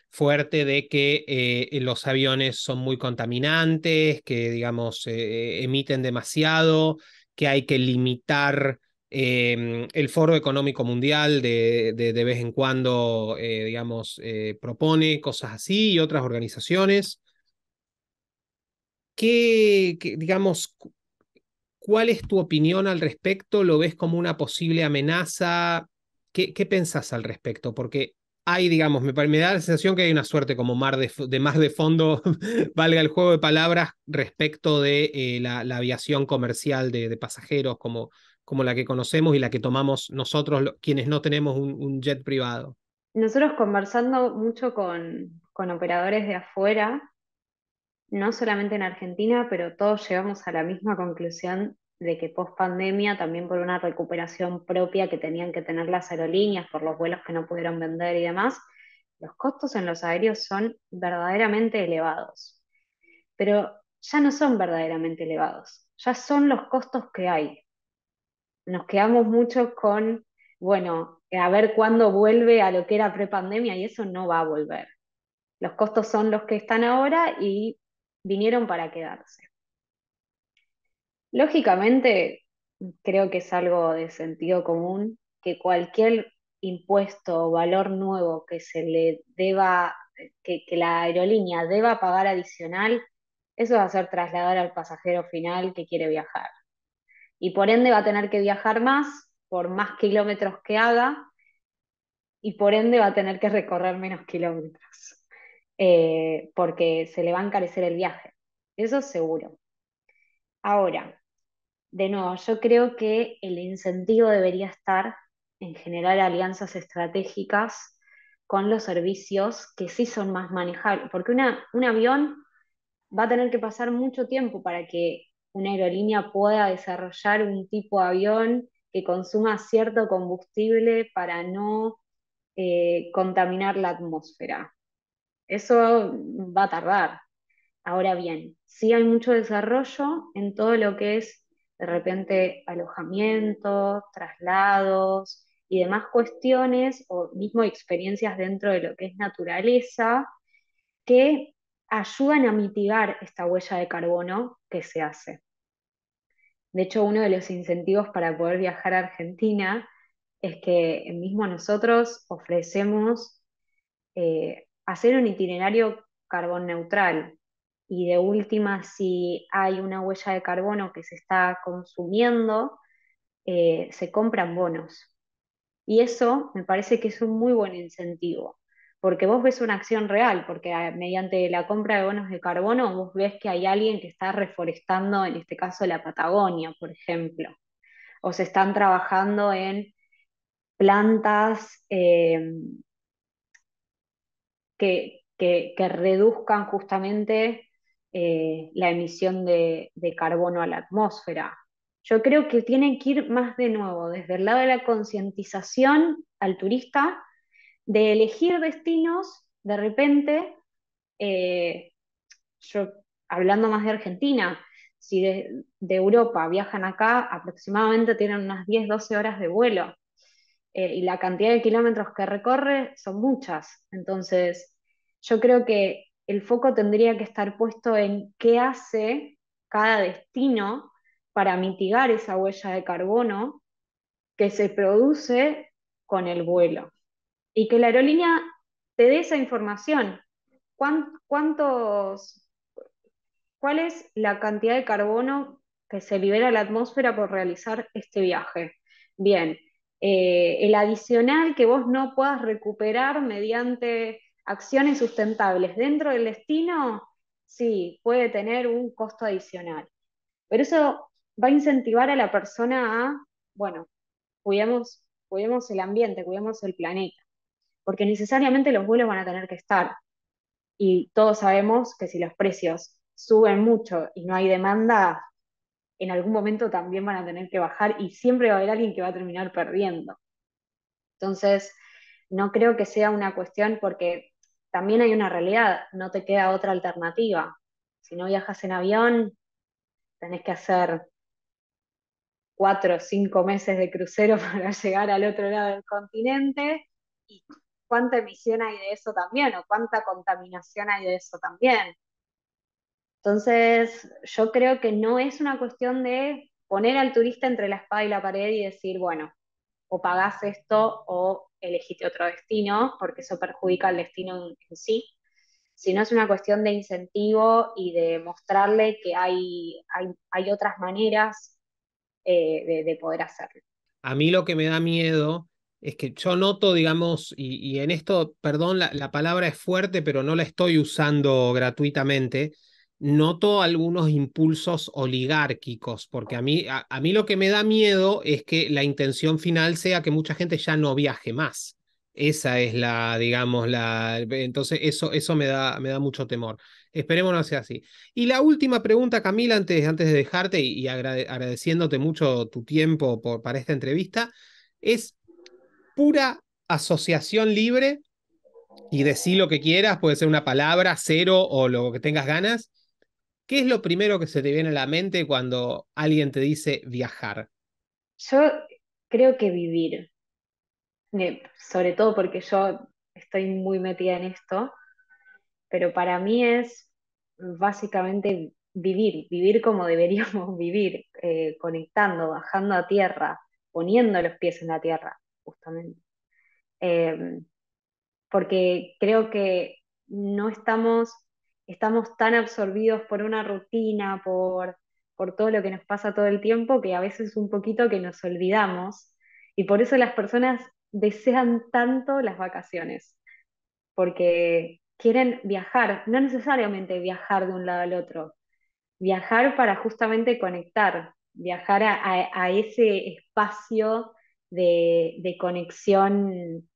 fuerte de que los aviones son muy contaminantes, que, digamos, emiten demasiado, que hay que limitar. El Foro Económico Mundial de vez en cuando, digamos, propone cosas así y otras organizaciones. Digamos, ¿cuál es tu opinión al respecto? ¿Lo ves como una posible amenaza? ¿Qué pensás al respecto? Porque hay, digamos, me da la sensación que hay una suerte como mar de fondo, valga el juego de palabras, respecto de la aviación comercial de pasajeros como la que conocemos y la que tomamos nosotros, quienes no tenemos un jet privado. Nosotros conversando mucho con operadores de afuera, no solamente en Argentina, pero todos llegamos a la misma conclusión de que post pandemia, también por una recuperación propia que tenían que tener las aerolíneas, por los vuelos que no pudieron vender y demás, los costos en los aéreos son verdaderamente elevados. Pero ya no son verdaderamente elevados, ya son los costos que hay. Nos quedamos mucho con, bueno, a ver cuándo vuelve a lo que era prepandemia y eso no va a volver. Los costos son los que están ahora y vinieron para quedarse. Lógicamente, creo que es algo de sentido común que cualquier impuesto o valor nuevo que se le deba, que la aerolínea deba pagar adicional, eso va a hacer trasladar al pasajero final que quiere viajar. Y por ende va a tener que viajar más, por más kilómetros que haga, y por ende va a tener que recorrer menos kilómetros, porque se le va a encarecer el viaje. Eso seguro. Ahora, de nuevo, yo creo que el incentivo debería estar en generar alianzas estratégicas con los servicios que sí son más manejables, porque un avión va a tener que pasar mucho tiempo para que una aerolínea pueda desarrollar un tipo de avión que consuma cierto combustible para no contaminar la atmósfera. Eso va a tardar. Ahora bien, sí hay mucho desarrollo en todo lo que es de repente alojamiento, traslados y demás cuestiones o mismo experiencias dentro de lo que es naturaleza que ayudan a mitigar esta huella de carbono que se hace. De hecho, uno de los incentivos para poder viajar a Argentina es que mismo nosotros ofrecemos hacer un itinerario carbón neutral. Y de última, si hay una huella de carbono que se está consumiendo, se compran bonos. Y eso me parece que es un muy buen incentivo, porque vos ves una acción real, porque mediante la compra de bonos de carbono vos ves que hay alguien que está reforestando, en este caso la Patagonia, por ejemplo, o se están trabajando en plantas que reduzcan justamente la emisión de carbono a la atmósfera. Yo creo que tienen que ir más de nuevo desde el lado de la concientización al turista, de elegir destinos de repente, eh, yo hablando más de Argentina, si de Europa viajan acá, aproximadamente tienen unas 10 12 horas de vuelo, y la cantidad de kilómetros que recorre son muchas. Entonces, yo creo que el foco tendría que estar puesto en qué hace cada destino para mitigar esa huella de carbono que se produce con el vuelo. Y que la aerolínea te dé esa información. ¿Cuántos, ¿Cuál es la cantidad de carbono que se libera a la atmósfera por realizar este viaje? Bien, el adicional que vos no puedas recuperar mediante acciones sustentables dentro del destino, sí, puede tener un costo adicional. Pero eso va a incentivar a la persona a, bueno, cuidemos el ambiente, cuidemos el planeta, porque necesariamente los vuelos van a tener que estar. Y todos sabemos que si los precios suben mucho y no hay demanda, en algún momento también van a tener que bajar y siempre va a haber alguien que va a terminar perdiendo. Entonces, no creo que sea una cuestión porque también hay una realidad, no te queda otra alternativa. Si no viajas en avión, tenés que hacer 4 o 5 meses de crucero para llegar al otro lado del continente. ¿Y cuánta emisión hay de eso también? ¿O cuánta contaminación hay de eso también? Entonces, yo creo que no es una cuestión de poner al turista entre la espada y la pared y decir, bueno, o pagás esto o elegiste otro destino, porque eso perjudica al destino en sí, sino es una cuestión de incentivo y de mostrarle que hay otras maneras de poder hacerlo. A mí lo que me da miedo es que yo noto, digamos, y en esto, perdón, la palabra es fuerte, pero no la estoy usando gratuitamente, noto algunos impulsos oligárquicos, porque a mí lo que me da miedo es que la intención final sea que mucha gente ya no viaje más. Esa es la, digamos, entonces eso me da mucho temor. Esperemos no sea así. Y la última pregunta, Camila, antes de dejarte y agradeciéndote mucho tu tiempo para esta entrevista, es pura asociación libre y decí lo que quieras, puede ser una palabra, cero o lo que tengas ganas. ¿Qué es lo primero que se te viene a la mente cuando alguien te dice viajar? Yo creo que vivir, sobre todo porque yo estoy muy metida en esto, pero para mí es básicamente vivir, vivir como deberíamos vivir, conectando, bajando a tierra, poniendo los pies en la tierra, justamente. Eh, Porque creo que no estamos tan absorbidos por una rutina, por todo lo que nos pasa todo el tiempo, que a veces un poquito que nos olvidamos, y por eso las personas desean tanto las vacaciones porque quieren viajar, no necesariamente viajar de un lado al otro, viajar para justamente conectar, viajar a ese espacio de conexión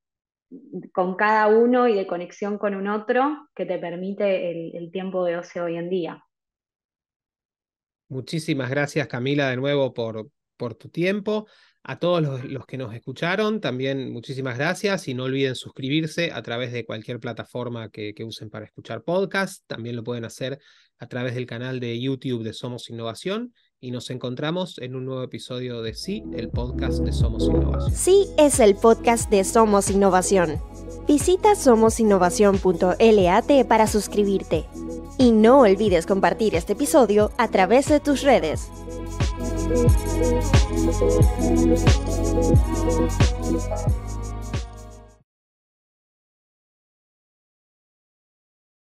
con cada uno y de conexión con un otro que te permite el tiempo de ocio hoy en día. Muchísimas gracias, Camila, de nuevo por tu tiempo. A todos los que nos escucharon, también muchísimas gracias y no olviden suscribirse a través de cualquier plataforma que usen para escuchar podcast. También lo pueden hacer a través del canal de YouTube de Somos Innovación y nos encontramos en un nuevo episodio de Sí, el podcast de Somos Innovación. Sí es el podcast de Somos Innovación. Visita somosinnovación.lat para suscribirte. Y no olvides compartir este episodio a través de tus redes.